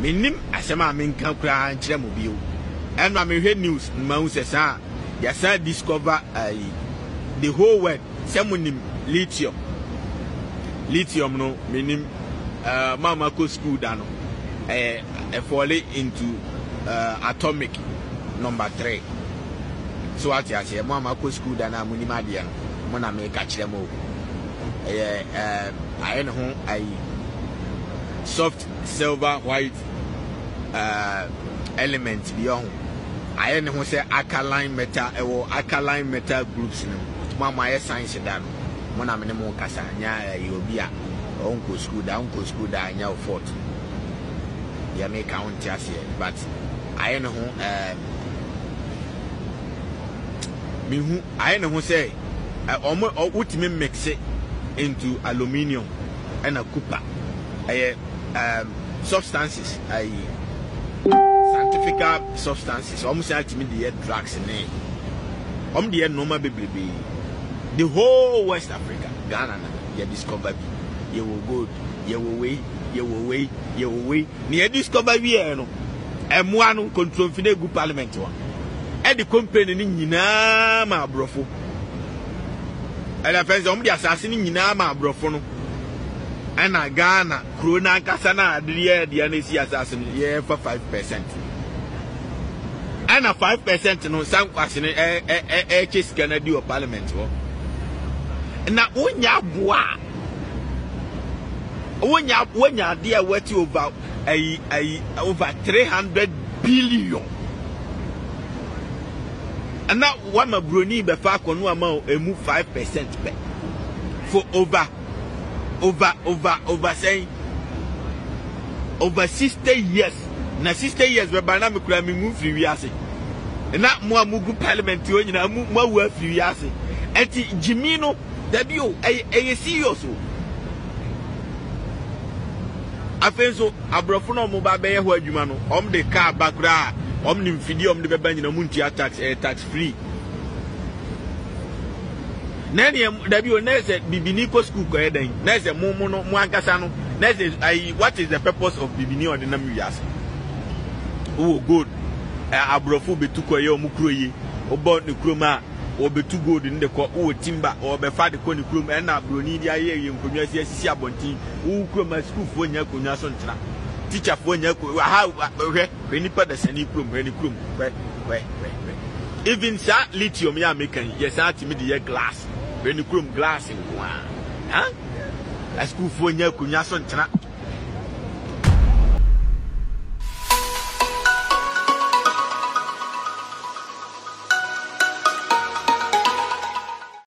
Minim asema menka kura nkyere mo bio. Eno me hwe news ma hu se sa ya sa discover the whole world semunim lithium no minim mama ko school da no fall into atomic number 3. So what you say mama ko school da na munim ade no mo na me ka kyere mo I know soft silver white element beyond I know say alkaline metal groups no mama science da no mo na me mo kasa nya obi a onko school da nya fort ya me count here but I know I know say ultimate mix it into aluminium and a copper substances scientific substances almost ultimately drugs in it the normal baby the whole West Africa Ghana you discover you will go you will wait near discover we no and one control for the good parliament one and the company nyina ma brofo and the friends the assassin nyina ma brofo no and a Ghana krona kasa na the anesi assassin yeah for 5% and a 5% no some question chase Ghana do parliament na unya boa unya there worth over over 300 billion and now one my brony be fa kono ama emu 5% be for over saying over 60 years na 60 years we ba na me kura me move free wiase na mo amugu parliament o nyina mo wa free wiase enti Jimmy no da bio e serious o afenso abrofo no mo ba be ye ho adwuma no de car bakura ni mfidi de beba nyina mu ntia tax free nani da bio na se bibini ko school ko eden na se mo no mo ankasa no na se what is the purpose of bibini or the nam wiase oh good abrofo betuko ye o mu kroye obo ne kroma obetu gold in the ko o timber or be fa de ko ni krom e na broni dia ye nkonwa si asisi abontin wo kroma school fo nya konwa so ntena teacher fo nya ko how we ni pa da sani krom we even sa lithium ya mekan yes atimi de glass we ni krom glass nko a school fo nya konwa so ntena